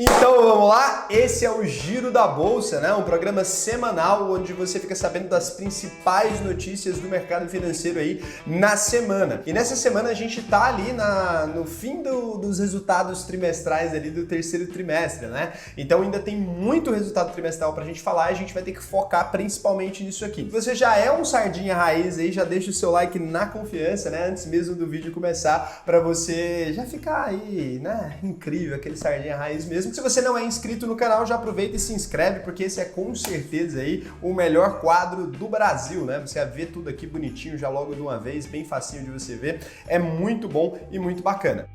Então vamos lá, esse é o Giro da Bolsa, né? Um programa semanal onde você fica sabendo das principais notícias do mercado financeiro aí na semana. E nessa semana a gente tá ali no fim dos resultados trimestrais ali do terceiro trimestre, né? Então ainda tem muito resultado trimestral pra gente falar e a gente vai ter que focar principalmente nisso aqui. Se você já é um sardinha raiz aí, já deixa o seu like na confiança, né? Antes mesmo do vídeo começar, pra você já ficar aí, né? Incrível, aquele sardinha raiz mesmo. Se você não é inscrito no canal, já aproveita e se inscreve, porque esse é com certeza aí o melhor quadro do Brasil, né? Você vai ver tudo aqui bonitinho já logo de uma vez, bem facinho de você ver. É muito bom e muito bacana.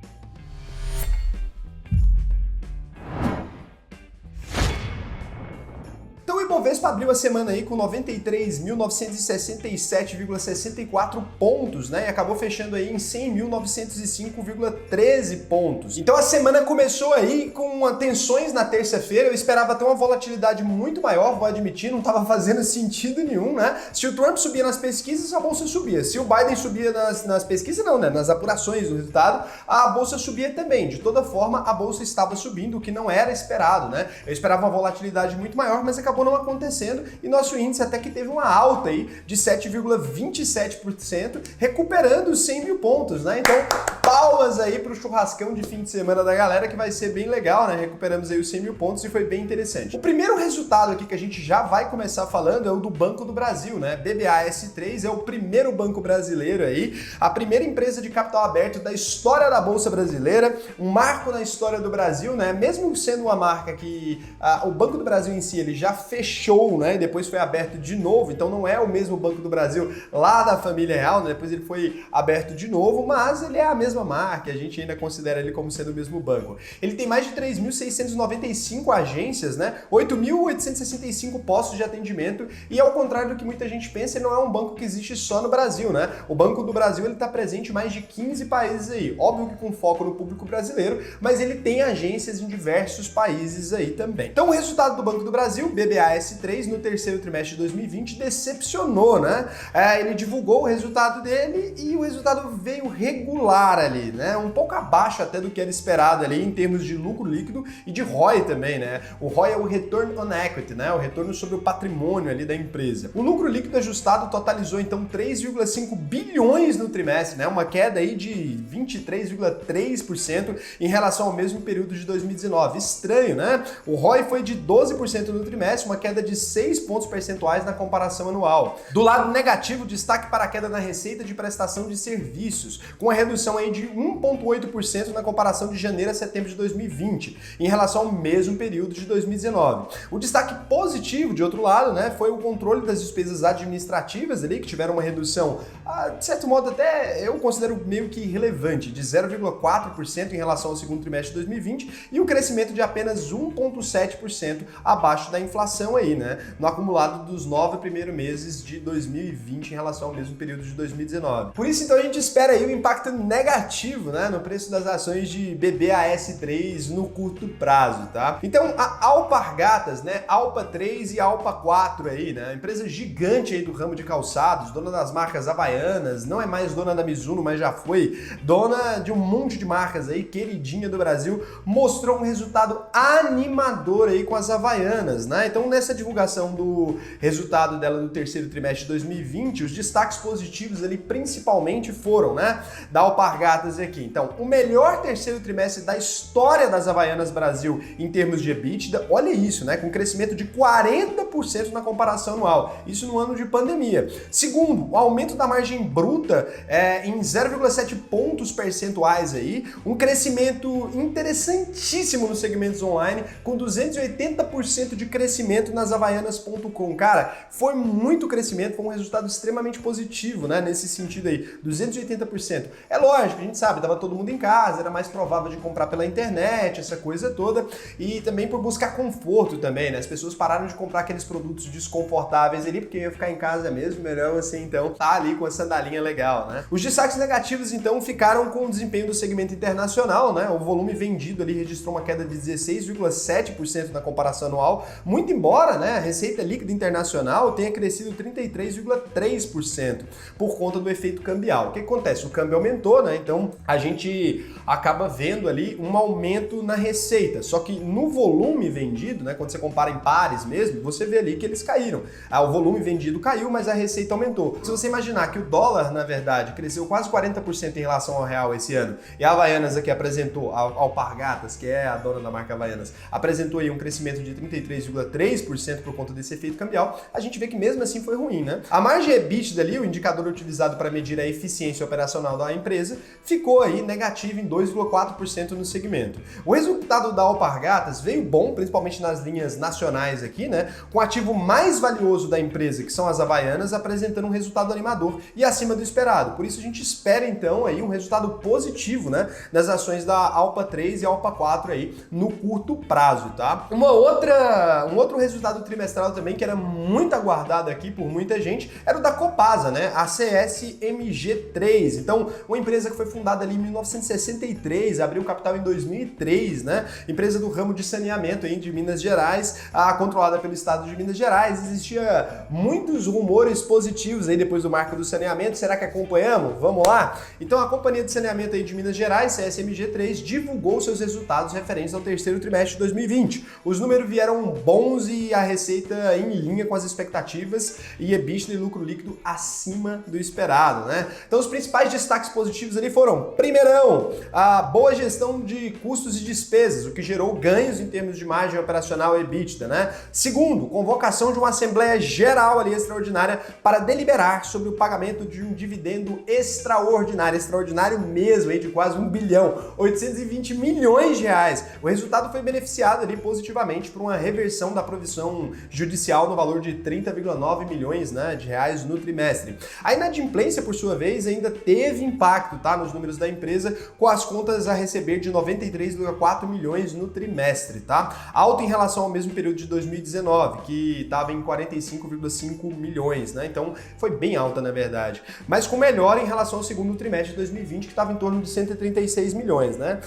Então o Ibovespa abriu a semana aí com 93.967,64 pontos, né? E acabou fechando aí em 100.905,13 pontos. Então a semana começou aí com tensões na terça-feira. Eu esperava ter uma volatilidade muito maior, vou admitir, não estava fazendo sentido nenhum, né? Se o Trump subia nas pesquisas, a bolsa subia. Se o Biden subia nas pesquisas, não, né? Nas apurações do resultado, a bolsa subia também. De toda forma, a bolsa estava subindo, o que não era esperado, né? Eu esperava uma volatilidade muito maior, mas acabou não acontecendo e nosso índice até que teve uma alta aí de 7,27%, recuperando os 100 mil pontos, né? Então, palmas aí pro churrascão de fim de semana da galera, que vai ser bem legal, né? Recuperamos aí os 100 mil pontos e foi bem interessante. O primeiro resultado aqui que a gente já vai começar falando é o do Banco do Brasil, né? BBAS3 é o primeiro banco brasileiro aí, a primeira empresa de capital aberto da história da Bolsa Brasileira, um marco na história do Brasil, né? Mesmo sendo uma marca que o Banco do Brasil em si, ele já fechou, né? E depois foi aberto de novo, então não é o mesmo Banco do Brasil lá da família real, né? Depois ele foi aberto de novo, mas ele é a mesma marca, a gente ainda considera ele como sendo o mesmo banco. Ele tem mais de 3.695 agências, né? 8.865 postos de atendimento e ao contrário do que muita gente pensa, ele não é um banco que existe só no Brasil, né? O Banco do Brasil, ele tá presente em mais de 15 países aí, óbvio que com foco no público brasileiro, mas ele tem agências em diversos países aí também. Então o resultado do Banco do Brasil, BBAS3, no terceiro trimestre de 2020 decepcionou, né? Ele divulgou o resultado dele e o resultado veio regular ali, né? Um pouco abaixo até do que era esperado ali em termos de lucro líquido e de ROI também, né? O ROI é o Return on Equity, né? O retorno sobre o patrimônio ali da empresa. O lucro líquido ajustado totalizou então 3,5 bilhões no trimestre, né? Uma queda aí de 23,3% em relação ao mesmo período de 2019. Estranho, né? O ROI foi de 12% no trimestre, uma queda de 6 pontos percentuais na comparação anual. Do lado negativo, destaque para a queda na receita de prestação de serviços, com a redução aí de 1,8% na comparação de janeiro a setembro de 2020, em relação ao mesmo período de 2019. O destaque positivo, de outro lado, né, foi o controle das despesas administrativas ali, que tiveram uma redução, de certo modo até eu considero meio que irrelevante, de 0,4% em relação ao segundo trimestre de 2020 e um crescimento de apenas 1,7% abaixo da inflação aí, né? No acumulado dos 9 primeiros meses de 2020 em relação ao mesmo período de 2019. Por isso, então, a gente espera aí um impacto negativo, né, no preço das ações de BBAS3 no curto prazo, tá? Então, a Alpargatas, né, Alpa 3 e Alpa 4 aí, né, empresa gigante aí do ramo de calçados, dona das marcas Havaianas, não é mais dona da Mizuno, mas já foi dona de um monte de marcas aí, queridinha do Brasil, mostrou um resultado animador aí com as Havaianas, né? Então, nessa divulgação do resultado dela do terceiro trimestre de 2020, os destaques positivos ali principalmente foram, né, da Alpargatas aqui. Então, o melhor terceiro trimestre da história das Havaianas Brasil em termos de EBITDA, olha isso, né, com crescimento de 40% na comparação anual, isso no ano de pandemia. Segundo, o aumento da margem bruta em 0,7 pontos percentuais aí, um crescimento interessantíssimo nos segmentos online, com 280% de crescimento nas Havaianas.com. Cara, foi muito crescimento, foi um resultado extremamente positivo, né, nesse sentido aí, 280%. É lógico, a gente sabe, tava todo mundo em casa, era mais provável de comprar pela internet, essa coisa toda, e também por buscar conforto também, né, as pessoas pararam de comprar aqueles produtos desconfortáveis ali, porque ia ficar em casa mesmo, melhor você então tá ali com a sandalinha legal, né. Os destaques negativos então ficaram com o desempenho do segmento internacional, né, o volume vendido ali registrou uma queda de 16,7% na comparação anual, muito embora, né, a receita líquida internacional tenha crescido 33,3% por conta do efeito cambial. O que acontece? O câmbio aumentou, né? Então a gente acaba vendo ali um aumento na receita. Só que no volume vendido, né, quando você compara em pares mesmo, você vê ali que eles caíram. O volume vendido caiu, mas a receita aumentou. Se você imaginar que o dólar, na verdade, cresceu quase 40% em relação ao real esse ano, e a Havaianas aqui apresentou, a Alpargatas, que é a dona da marca Havaianas, apresentou aí um crescimento de 33,3% por conta desse efeito cambial, a gente vê que mesmo assim foi ruim, né? A margem EBITDA ali, o indicador utilizado para medir a eficiência operacional da empresa, ficou aí negativo em 2,4% no segmento. O resultado da Alpargatas veio bom, principalmente nas linhas nacionais aqui, né? Com o ativo mais valioso da empresa, que são as Havaianas, apresentando um resultado animador e acima do esperado. Por isso a gente espera então aí um resultado positivo, né, nas ações da Alpa 3 e Alpa 4 aí no curto prazo, tá? Um outro resultado trimestral também que era muito aguardado aqui por muita gente era o da Copasa, né? A CSMG3. Então, uma empresa que foi fundada ali em 1963, abriu capital em 2003, né? Empresa do ramo de saneamento aí de Minas Gerais, controlada pelo estado de Minas Gerais. Existia muitos rumores positivos aí depois do marco do saneamento. Será que acompanhamos? Vamos lá? Então, a Companhia de Saneamento aí de Minas Gerais, CSMG3, divulgou seus resultados referentes ao terceiro trimestre de 2020. Os números vieram bons e a receita em linha com as expectativas e EBITDA e lucro líquido acima do esperado, né? Então, os principais destaques positivos ali foram, primeirão, a boa gestão de custos e despesas, o que gerou ganhos em termos de margem operacional e EBITDA, né? Segundo, convocação de uma Assembleia Geral ali extraordinária para deliberar sobre o pagamento de um dividendo extraordinário mesmo, aí, de quase 1 bilhão, 820 milhões de reais. O resultado foi beneficiado ali positivamente por uma reversão da provisão judicial no valor de 30,9 milhões, né, de reais no trimestre. A inadimplência, por sua vez, ainda teve impacto, tá, nos números da empresa, com as contas a receber de 93,4 milhões no trimestre, tá? Alto em relação ao mesmo período de 2019, que estava em 45,5 milhões, né? Então, foi bem alta, na verdade. Mas com melhora em relação ao segundo trimestre de 2020, que estava em torno de 136 milhões, né?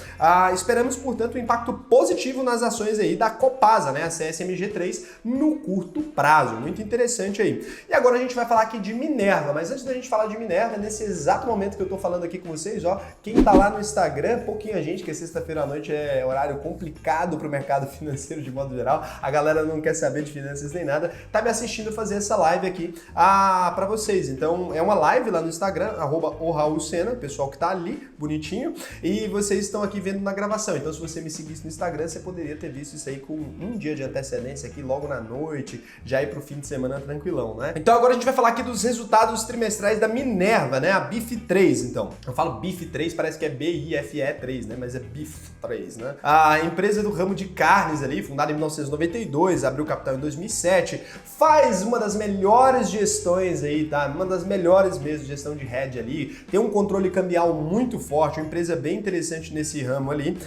Esperamos, portanto, um impacto positivo nas ações aí da Copasa, né? A CSMG3, no curto prazo. Muito interessante aí. E agora a gente vai falar aqui de Minerva, mas antes da gente falar de Minerva, nesse exato momento que eu tô falando aqui com vocês, ó, quem tá lá no Instagram, pouquinha gente, que sexta-feira à noite é horário complicado pro mercado financeiro de modo geral, a galera não quer saber de finanças nem nada, tá me assistindo fazer essa live aqui pra vocês. Então, é uma live lá no Instagram, @o_Raul_Sena, pessoal que tá ali, bonitinho, e vocês estão aqui vendo na gravação. Então, se você me seguisse no Instagram, você poderia ter visto isso aí com um dia de antecedência aqui, logo na noite, já ir pro fim de semana tranquilão, né? Então, agora a gente vai falar aqui dos resultados trimestrais da Minerva, né? A BIF3, então. Eu falo BIF3, parece que é BIFE3, né? Mas é BIF3, né? A empresa do ramo de carnes ali, fundada em 1992, abriu capital em 2007, faz uma das melhores gestões aí, tá? Uma das melhores mesmo, gestão de hedge ali, tem um controle cambial muito forte, uma empresa bem interessante nesse ramo ali.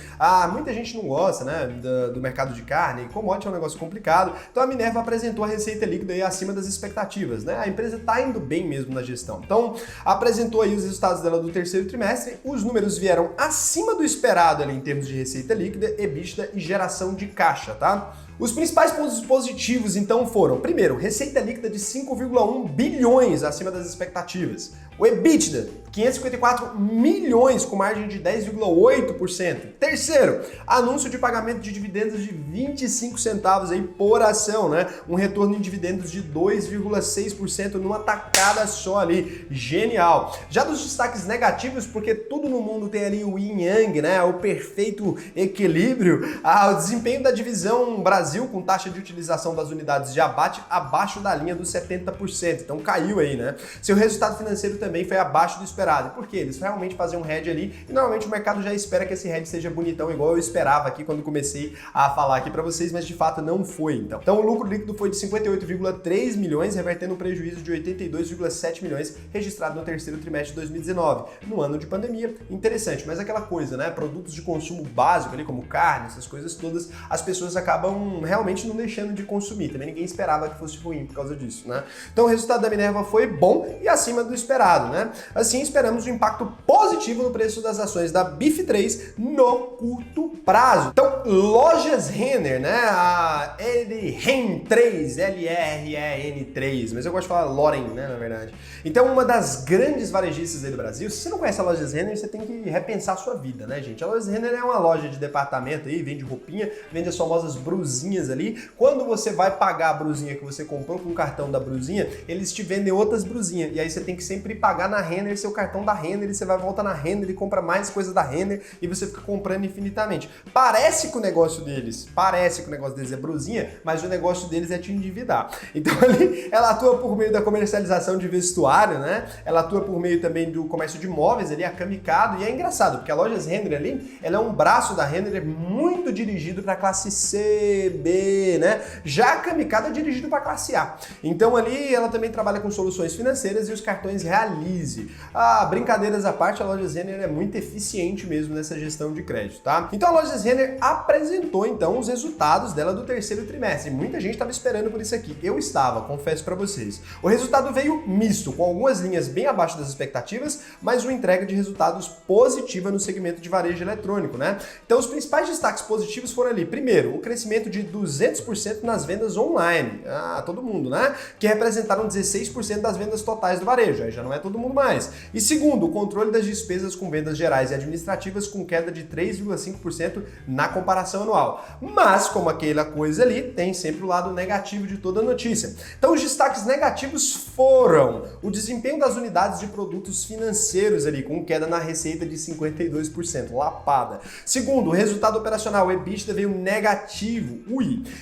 Muita gente não gosta, né, do mercado de carne, commodity é um negócio complicado, então a Minerva apresentou a receita líquida aí acima das expectativas, né? A empresa tá indo bem mesmo na gestão. Então, apresentou aí os resultados dela do terceiro trimestre, os números vieram acima do esperado ali em termos de receita líquida, EBITDA e geração de caixa, tá? Os principais pontos positivos, então, foram, primeiro, receita líquida de 5,1 bilhões acima das expectativas. O EBITDA, 554 milhões com margem de 10,8%. Terceiro, anúncio de pagamento de dividendos de 25 centavos aí por ação, né? Um retorno em dividendos de 2,6% numa tacada só ali. Genial. Já dos destaques negativos, porque tudo no mundo tem ali o yin yang, né? O perfeito equilíbrio. O desempenho da divisão Brasil com taxa de utilização das unidades de abate abaixo da linha dos 70%. Então caiu aí, né? Seu resultado financeiro também foi abaixo do esperado. Por quê? Eles realmente faziam um hedge ali e normalmente o mercado já espera que esse hedge seja bonitão, igual eu esperava aqui quando comecei a falar aqui para vocês, mas de fato não foi, então. Então o lucro líquido foi de 58,3 milhões, revertendo um prejuízo de 82,7 milhões registrado no terceiro trimestre de 2019, no ano de pandemia. Interessante, mas aquela coisa, né? Produtos de consumo básico ali, como carne, essas coisas todas, as pessoas acabam realmente não deixando de consumir. Também ninguém esperava que fosse ruim por causa disso, né? Então o resultado da Minerva foi bom e acima do esperado. mercado, né? Assim, esperamos um impacto positivo no preço das ações da BIF3 no curto prazo. Então, lojas Renner, né? A LREN3, L-R-E-N-3, mas eu gosto de falar Loren, né, na verdade. Então, uma das grandes varejistas aí do Brasil. Se você não conhece a Lojas Renner, você tem que repensar a sua vida, né, gente? A Lojas Renner é uma loja de departamento aí, vende roupinha, vende as famosas brusinhas ali. Quando você vai pagar a brusinha que você comprou com o cartão da brusinha, eles te vendem outras brusinhas. E aí você tem que sempre pagar na Renner seu cartão da Renner, e você vai voltar na Renner e compra mais coisa da Renner e você fica comprando infinitamente. Parece que o negócio deles é brusinha, mas o negócio deles é te endividar. Então ali ela atua por meio da comercialização de vestuário, né? Ela atua por meio também do comércio de móveis ali, a Camicado, e é engraçado, porque a Lojas Renner ali, ela é um braço da Renner muito dirigido para classe C, B, né? Já a Camicado é dirigido para classe A. Então ali ela também trabalha com soluções financeiras e os cartões Realize. Brincadeiras à parte, a Lojas Renner é muito eficiente mesmo nessa gestão de crédito, tá? Então a Lojas Renner apresentou então os resultados dela do terceiro trimestre. Muita gente estava esperando por isso aqui. Eu estava, confesso para vocês. O resultado veio misto, com algumas linhas bem abaixo das expectativas, mas uma entrega de resultados positiva no segmento de varejo eletrônico, né? Então os principais destaques positivos foram ali, primeiro, o crescimento de 200% nas vendas online. Todo mundo, né? Que representaram 16% das vendas totais do varejo, aí já não é todo mundo mais. E segundo, o controle das despesas com vendas gerais e administrativas com queda de 3,5% na comparação anual. Mas, como aquela coisa ali, tem sempre o lado negativo de toda a notícia. Então os destaques negativos foram o desempenho das unidades de produtos financeiros ali, com queda na receita de 52%, lapada. Segundo, o resultado operacional, o EBITDA, veio negativo,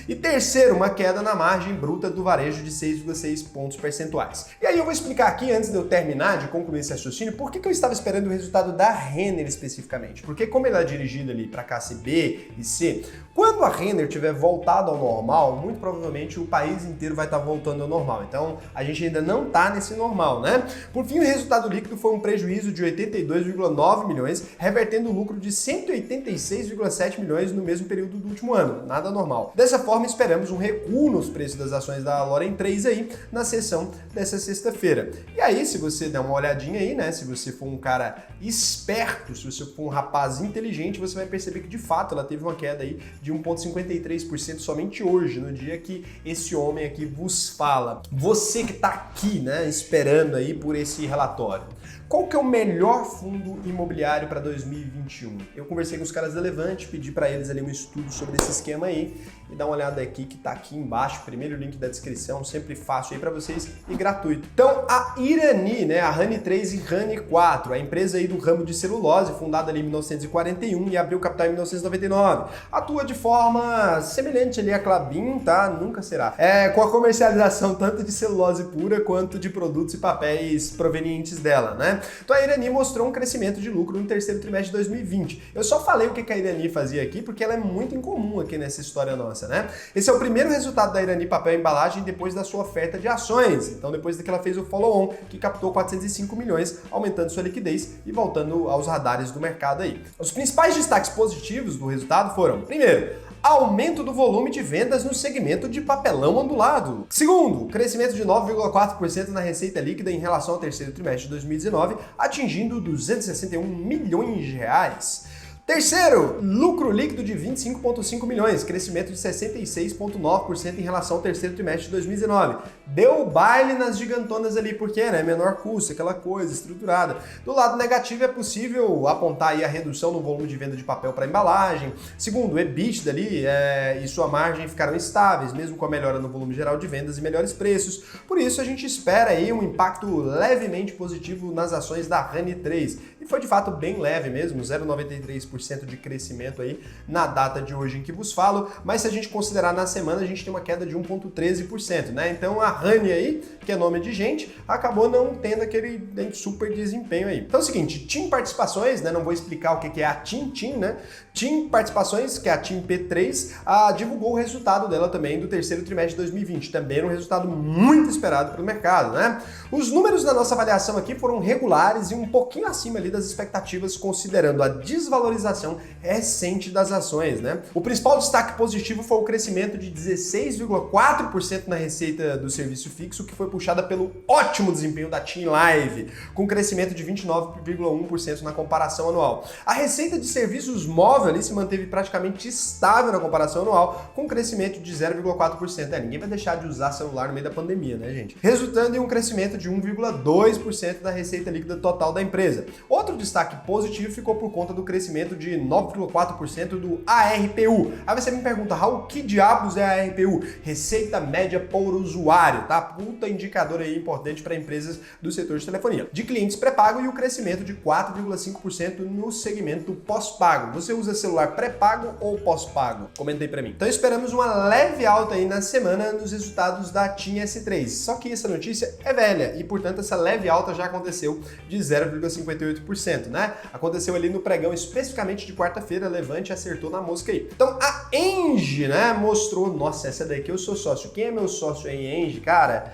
E terceiro, uma queda na margem bruta do varejo de 6,6 pontos percentuais. E aí eu vou explicar aqui, antes de eu terminar, de concluir esse raciocínio, por que eu estava esperando o resultado da Renner especificamente. Porque como ela é dirigida ali para classe B e C, quando a Renner tiver voltado ao normal, muito provavelmente o país inteiro vai estar voltando ao normal. Então, a gente ainda não está nesse normal, né? Por fim, o resultado líquido foi um prejuízo de 82,9 milhões, revertendo o lucro de 186,7 milhões no mesmo período do último ano. Nada normal. Dessa forma, esperamos um recuo nos preços das ações da Loren 3 aí na sessão dessa sexta-feira. E aí, se você der uma olhadinha aí, né? Se você for um cara esperto, se você for um rapaz inteligente, você vai perceber que de fato ela teve uma queda aí de 1,53% somente hoje, no dia que esse homem aqui vos fala. Você que tá aqui, né, esperando aí por esse relatório. Qual que é o melhor fundo imobiliário para 2021? Eu conversei com os caras da Levante, pedi para eles ali um estudo sobre esse esquema aí e dá uma olhada aqui que tá aqui embaixo, primeiro link da descrição, sempre fácil aí para vocês e gratuito. Então, a Irani, né, a Rani 3 e Rani 4, a empresa aí do ramo de celulose, fundada ali em 1941 e abriu capital em 1999, atua de forma semelhante ali a Klabin, tá? Nunca será. Com a comercialização tanto de celulose pura quanto de produtos e papéis provenientes dela, né? Então a Irani mostrou um crescimento de lucro no terceiro trimestre de 2020. Eu só falei o que a Irani fazia aqui porque ela é muito incomum aqui nessa história nossa, né? Esse é o primeiro resultado da Irani Papel e Embalagem depois da sua oferta de ações. Então depois que ela fez o follow-on, que captou 405 milhões, aumentando sua liquidez e voltando aos radares do mercado aí. Os principais destaques positivos do resultado foram, primeiro, aumento do volume de vendas no segmento de papelão ondulado. Segundo, crescimento de 9,4% na receita líquida em relação ao terceiro trimestre de 2019, atingindo 261 milhões de reais. Terceiro, lucro líquido de 25,5 milhões, crescimento de 66,9% em relação ao terceiro trimestre de 2019. Deu baile nas gigantonas ali, porque, né, menor custo, aquela coisa estruturada. Do lado negativo é possível apontar aí a redução no volume de venda de papel para embalagem. Segundo, o EBITDA ali e sua margem ficaram estáveis, mesmo com a melhora no volume geral de vendas e melhores preços. Por isso, a gente espera aí um impacto levemente positivo nas ações da Rani 3. E foi de fato bem leve mesmo, 0,93% de crescimento aí na data de hoje em que vos falo, mas se a gente considerar na semana, a gente tem uma queda de 1,13%, né? Então a Rani aí, que é nome de gente, acabou não tendo aquele super desempenho aí. Então é o seguinte, TIM Participações, né? Não vou explicar o que é a TIM, né? TIM Participações, que é a TIM P3, divulgou o resultado dela também do terceiro trimestre de 2020, também um resultado muito esperado pelo mercado, né? Os números da nossa avaliação aqui foram regulares e um pouquinho acima ali ali das expectativas, considerando a desvalorização recente das ações, né? O principal destaque positivo foi o crescimento de 16,4% na receita do serviço fixo, que foi puxada pelo ótimo desempenho da TIM Live, com crescimento de 29,1% na comparação anual. A receita de serviços móveis ali se manteve praticamente estável na comparação anual, com crescimento de 0,4%. Ninguém vai deixar de usar celular no meio da pandemia, né, gente? Resultando em um crescimento de 1,2% da receita líquida total da empresa. Outro destaque positivo ficou por conta do crescimento de 9,4% do ARPU. Aí você me pergunta, Raul, que diabos é a ARPU? Receita média por usuário, tá? Puta indicador aí importante para empresas do setor de telefonia. De clientes pré-pago e o crescimento de 4,5% no segmento pós-pago. Você usa celular pré-pago ou pós-pago? Comenta aí para mim. Então esperamos uma leve alta aí na semana nos resultados da TIM S3. Só que essa notícia é velha e, portanto, essa leve alta já aconteceu de 0,58%, né? Aconteceu ali no pregão especificamente de quarta-feira, Levante acertou na mosca aí. Então a Engie, né, mostrou, nossa, essa daqui eu sou sócio. Quem é meu sócio aí, Engie, cara?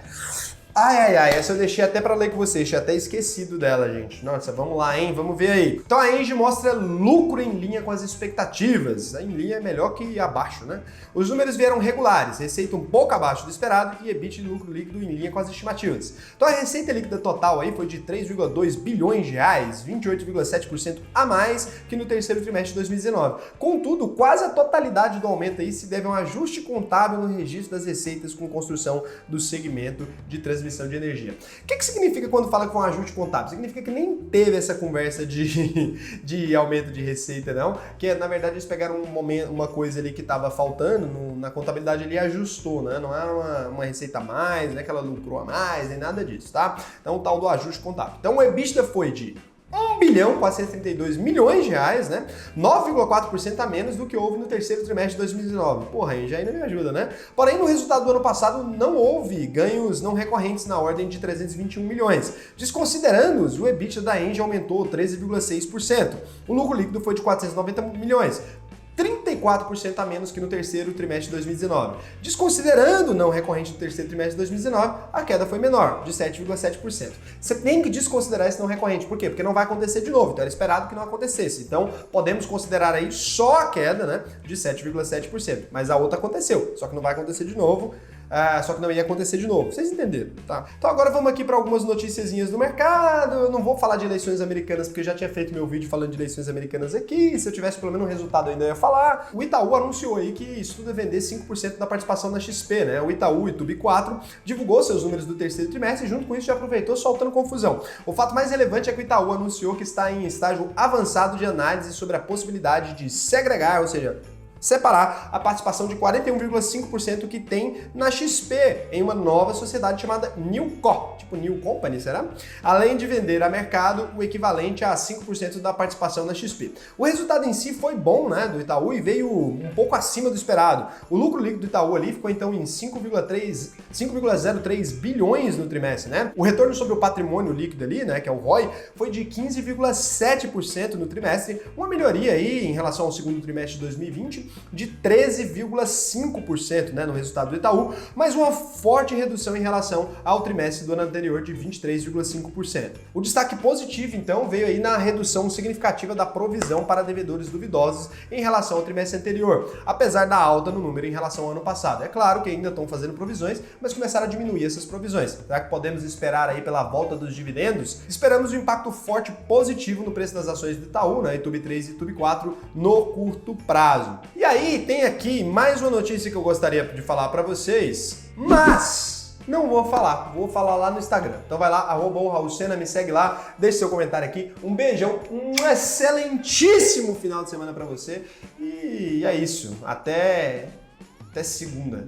Essa eu deixei até para ler com vocês, tinha até esquecido dela, gente. Nossa, vamos lá, hein? Vamos ver aí. Então a Engie mostra lucro em linha com as expectativas. Em linha é melhor que abaixo, né? Os números vieram regulares, receita um pouco abaixo do esperado e EBIT de lucro líquido em linha com as estimativas. Então a receita líquida total aí foi de 3,2 bilhões de reais, 28,7% a mais que no terceiro trimestre de 2019. Contudo, quase a totalidade do aumento aí se deve a um ajuste contábil no registro das receitas com construção do segmento de transmissão de energia. O que significa quando fala que foi um ajuste contábil? Significa que nem teve essa conversa de aumento de receita, não. Que na verdade eles pegaram uma coisa ali que estava faltando na contabilidade ali e ajustou, né? Não é uma receita a mais, não é que ela lucrou a mais, nem nada disso, tá? Então o tal do ajuste contábil. Então o EBITDA foi de 1.432 bilhões de reais, né? 9,4% a menos do que houve no terceiro trimestre de 2019. Porra, aí já ainda me ajuda, né? Porém, no resultado do ano passado não houve ganhos não recorrentes na ordem de 321 milhões. Desconsiderando-os, o EBITDA da Engie aumentou 13,6%. O lucro líquido foi de 490 milhões. 34% a menos que no terceiro trimestre de 2019. Desconsiderando o não recorrente do terceiro trimestre de 2019, a queda foi menor, de 7,7%. Você tem que desconsiderar esse não recorrente. Por quê? Porque não vai acontecer de novo. Então era esperado que não acontecesse. Então podemos considerar aí só a queda, né, de 7,7%. Mas a outra aconteceu, só que não vai acontecer de novo. Só que não ia acontecer de novo. Vocês entenderam, tá? Então agora vamos aqui para algumas noticiazinhas do mercado. Eu não vou falar de eleições americanas porque eu já tinha feito meu vídeo falando de eleições americanas aqui. Se eu tivesse pelo menos um resultado ainda eu ia falar. O Itaú anunciou aí que estuda vender 5% da participação na XP, né? O Itaú, Itubi 4, divulgou seus números do terceiro trimestre e junto com isso já aproveitou soltando confusão. O fato mais relevante é que o Itaú anunciou que está em estágio avançado de análise sobre a possibilidade de segregar, ou seja, separar a participação de 41,5% que tem na XP em uma nova sociedade chamada Newco, tipo New Company, será? Além de vender a mercado o equivalente a 5% da participação na XP. O resultado em si foi bom, né, do Itaú e veio um pouco acima do esperado. O lucro líquido do Itaú ali ficou então em 5,03 bilhões no trimestre, né? O retorno sobre o patrimônio líquido ali, né, que é o ROI, foi de 15,7% no trimestre, uma melhoria aí em relação ao segundo trimestre de 2020, de 13,5%, né, no resultado do Itaú, mas uma forte redução em relação ao trimestre do ano anterior de 23,5%. O destaque positivo, então, veio aí na redução significativa da provisão para devedores duvidosos em relação ao trimestre anterior, apesar da alta no número em relação ao ano passado. É claro que ainda estão fazendo provisões, mas começaram a diminuir essas provisões. Será que podemos esperar aí pela volta dos dividendos? Esperamos um impacto forte positivo no preço das ações do Itaú, né, Itubi 3 e Itubi 4, no curto prazo. E aí, tem aqui mais uma notícia que eu gostaria de falar para vocês, mas não vou falar lá no Instagram. Então vai lá, @raulsena, me segue lá, deixe seu comentário aqui. Um beijão, um excelentíssimo final de semana para você. E é isso, até segunda.